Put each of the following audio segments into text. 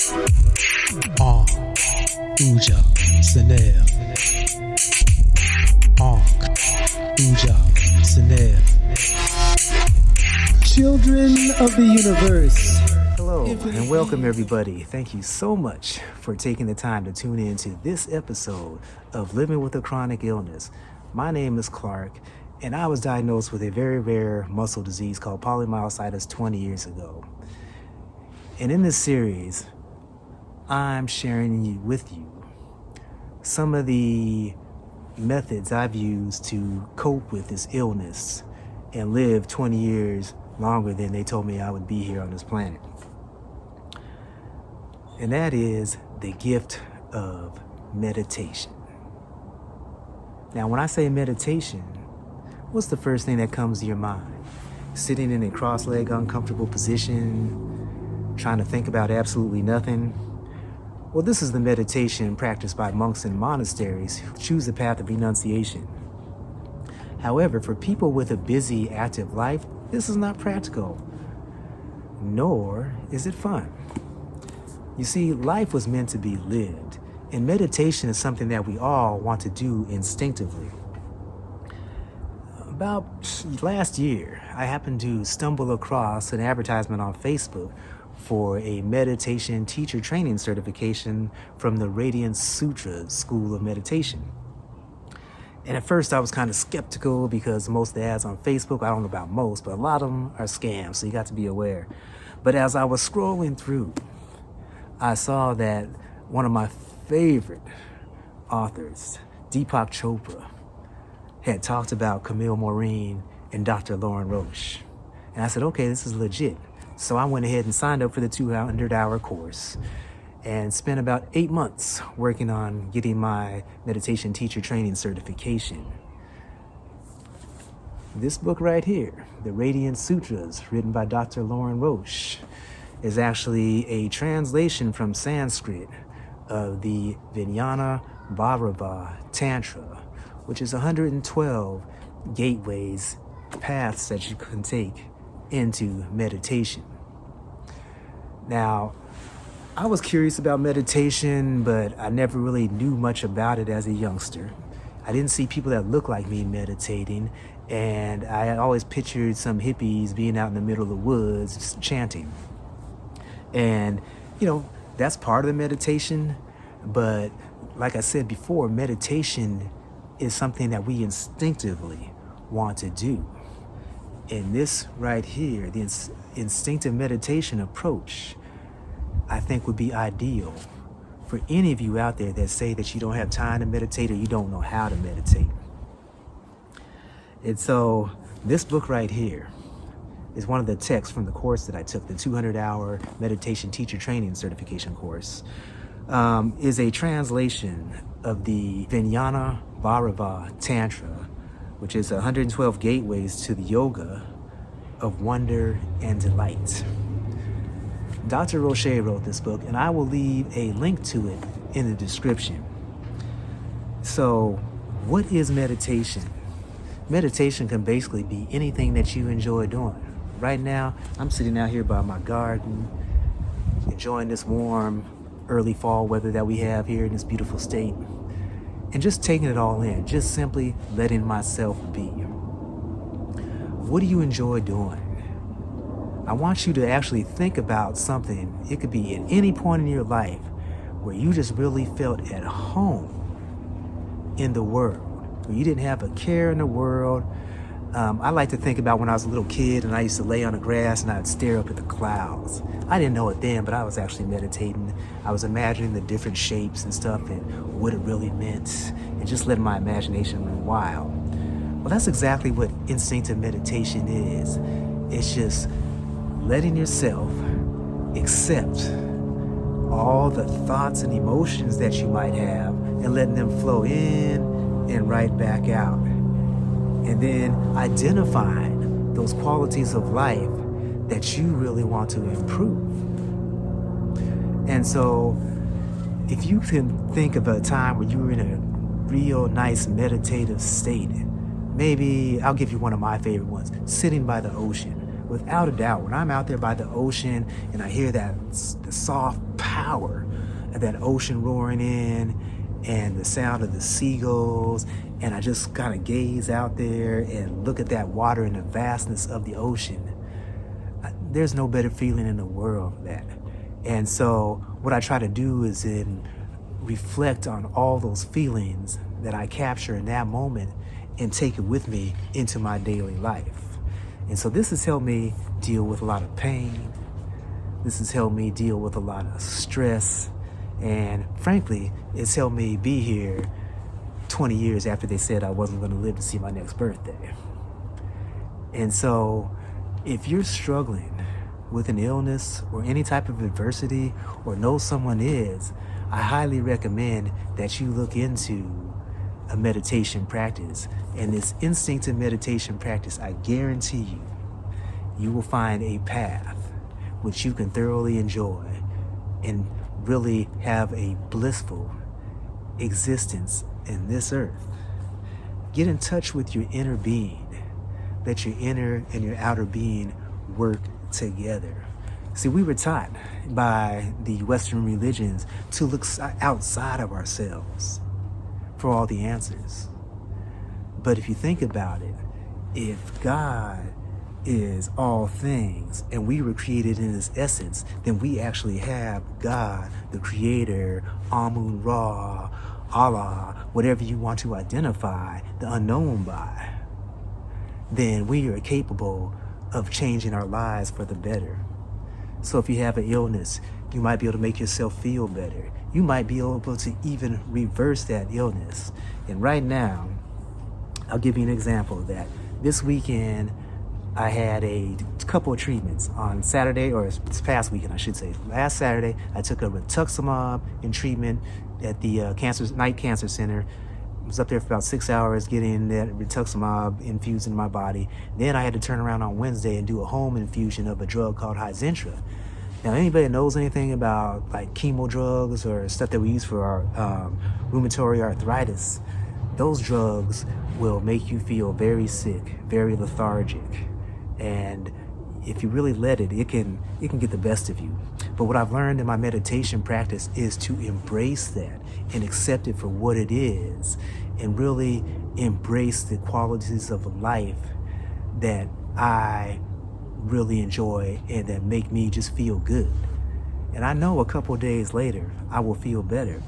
Uja Senel. Uja Senel. Children of the universe. Hello and welcome everybody. Thank you so much for taking the time to tune in to this episode of Living with a Chronic Illness. My name is Clark and I was diagnosed with a very rare muscle disease called polymyositis 20 years ago. And in this series, I'm sharing with you some of the methods I've used to cope with this illness and live 20 years longer than they told me I would be here on this planet. And that is the gift of meditation. Now, when I say meditation, what's the first thing that comes to your mind? Sitting in a cross-legged, uncomfortable position, trying to think about absolutely nothing? Well, this is the meditation practiced by monks in monasteries who choose the path of renunciation. However, for people with a busy, active life, this is not practical, nor is it fun. You see, life was meant to be lived, and meditation is something that we all want to do instinctively. About last year, I happened to stumble across an advertisement on Facebook for a meditation teacher training certification from the Radiance Sutras School of Meditation. And at first I was kind of skeptical because most of the ads on Facebook, I don't know about most, but a lot of them are scams, so you got to be aware. But as I was scrolling through, I saw that one of my favorite authors, Deepak Chopra, had talked about Camille, Maurine, and Dr. Lorin, Roche. And I said, okay, this is legit. So I went ahead and signed up for the 200-hour course and spent about 8 months working on getting my meditation teacher training certification. This book right here, the Radiance Sutras, written by Dr. Lorin Roche, is actually a translation from Sanskrit of the Vijnana Bhairava Tantra, which is 112 gateways, paths that you can take into meditation. Now, I was curious about meditation, but I never really knew much about it as a youngster. I didn't see people that looked like me meditating, and I always pictured some hippies being out in the middle of the woods just chanting. And, that's part of the meditation, but like I said before, meditation is something that we instinctively want to do. And this right here, the instinctive meditation approach, I think would be ideal for any of you out there that say that you don't have time to meditate or you don't know how to meditate. And so this book right here is one of the texts from the course that I took, the 200-hour meditation teacher training certification course, is a translation of the Vijnana Bhairava Tantra, which is 112 gateways to the yoga of wonder and delight. Dr. Roche wrote this book, and I will leave a link to it in the description. So, what is meditation? Meditation can basically be anything that you enjoy doing. Right now, I'm sitting out here by my garden, enjoying this warm, early fall weather that we have here in this beautiful state, and just taking it all in, just simply letting myself be. What do you enjoy doing? I want you to actually think about something. It could be at any point in your life where you just really felt at home in the world, where you didn't have a care in the world. I like to think about when I was a little kid and I used to lay on the grass and I'd stare up at the clouds. I didn't know it then, but I was actually meditating. I was imagining the different shapes and stuff and what it really meant and just letting my imagination run wild. Well, that's exactly what instinctive meditation is. It's just letting yourself accept all the thoughts and emotions that you might have and letting them flow in and right back out. And then identifying those qualities of life that you really want to improve. And so if you can think of a time where you were in a real nice meditative state, maybe I'll give you one of my favorite ones, sitting by the ocean, without a doubt, when I'm out there by the ocean and I hear the soft power of that ocean roaring in and the sound of the seagulls, and I just kind of gaze out there and look at that water and the vastness of the ocean, there's no better feeling in the world than that. And so what I try to do is reflect on all those feelings that I capture in that moment and take it with me into my daily life. And so this has helped me deal with a lot of pain. This has helped me deal with a lot of stress. And frankly, it's helped me be here 20 years after they said I wasn't going to live to see my next birthday. And so if you're struggling with an illness or any type of adversity, or know someone is, I highly recommend that you look into a meditation practice. And this instinctive meditation practice, I guarantee you, you will find a path which you can thoroughly enjoy and really have a blissful existence in this earth. Get in touch with your inner being. Let your inner and your outer being work together. See, we were taught by the Western religions to look outside of ourselves for all the answers. But if you think about it, if God is all things and we were created in his essence, then we actually have God, the creator, Amun Ra, Allah, whatever you want to identify the unknown by. Then we are capable of changing our lives for the better. So if you have an illness, you might be able to make yourself feel better. You might be able to even reverse that illness. And right now, I'll give you an example of that. This weekend, I had a couple of treatments on Saturday, or this past weekend, I should say. Last Saturday, I took a rituximab in treatment at the night cancer center. I was up there for about 6 hours getting that rituximab infused in my body. Then I had to turn around on Wednesday and do a home infusion of a drug called Hizentra. Now, anybody that knows anything about like chemo drugs or stuff that we use for our rheumatoid arthritis, those drugs will make you feel very sick, very lethargic. And if you really let it, it can get the best of you. But what I've learned in my meditation practice is to embrace that and accept it for what it is, and really embrace the qualities of life that I really enjoy and that make me just feel good. And I know a couple of days later, I will feel better.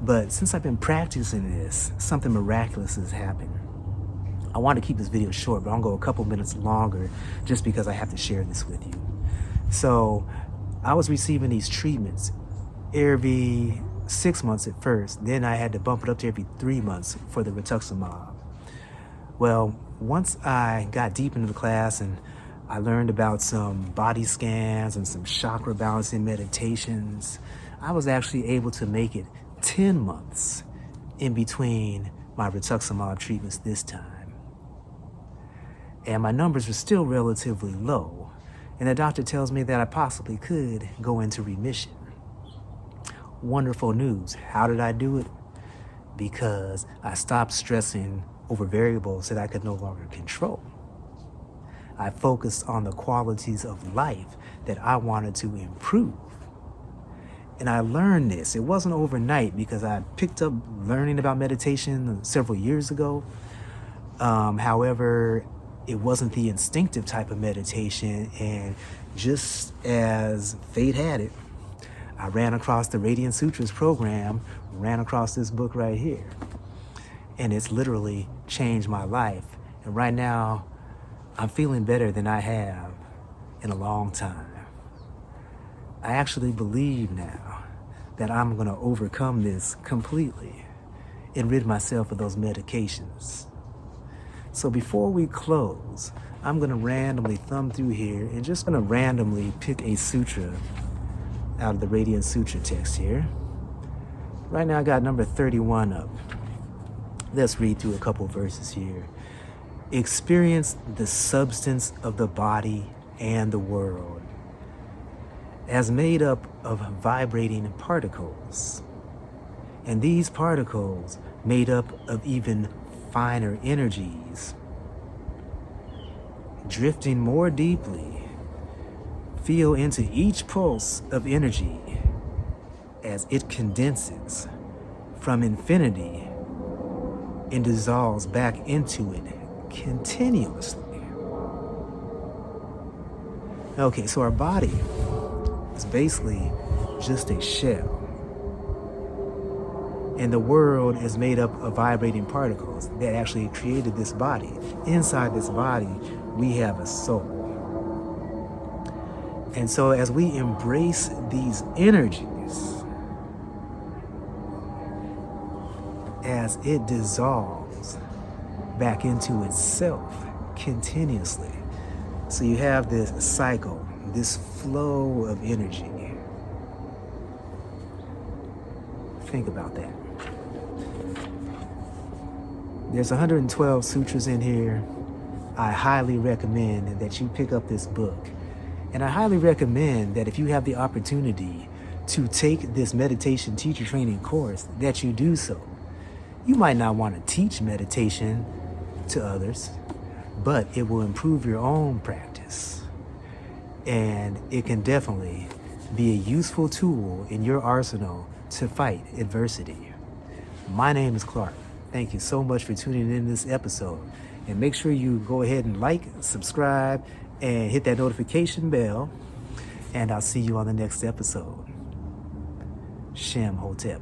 But since I've been practicing this, something miraculous has happened. I want to keep this video short, but I'll go a couple minutes longer just because I have to share this with you. So I was receiving these treatments every 6 months at first. Then I had to bump it up to every 3 months for the rituximab. Well, once I got deep into the class and I learned about some body scans and some chakra balancing meditations, I was actually able to make it 10 months in between my rituximab treatments this time. And my numbers were still relatively low. And the doctor tells me that I possibly could go into remission. Wonderful news. How did I do it? Because I stopped stressing over variables that I could no longer control. I focused on the qualities of life that I wanted to improve. And I learned this. It wasn't overnight because I picked up learning about meditation several years ago. However, it wasn't the instinctive type of meditation. And just as fate had it, I ran across the Radiance Sutras program, ran across this book right here. And it's literally changed my life. And right now, I'm feeling better than I have in a long time. I actually believe now that I'm going to overcome this completely and rid myself of those medications. So before we close, I'm going to randomly thumb through here and just going to randomly pick a sutra out of the Radiance Sutra text here. Right now I got number 31 up. Let's read through a couple verses here. Experience the substance of the body and the world as made up of vibrating particles. And these particles made up of even finer energies, drifting more deeply Feel into each pulse of energy as it condenses from infinity and dissolves back into it continuously. Okay, so our body is basically just a shell. And the world is made up of vibrating particles that actually created this body. Inside this body, we have a soul. And so as we embrace these energies, as it dissolves back into itself continuously. So you have this cycle, this flow of energy. Think about that. There's 112 sutras in here. I highly recommend that you pick up this book. And I highly recommend that if you have the opportunity to take this meditation teacher training course, that you do so. You might not want to teach meditation to others, but it will improve your own practice. And it can definitely be a useful tool in your arsenal to fight adversity. My name is Clark. Thank you so much for tuning in this episode. And make sure you go ahead and like, subscribe, and hit that notification bell. And I'll see you on the next episode. Shem Hotep.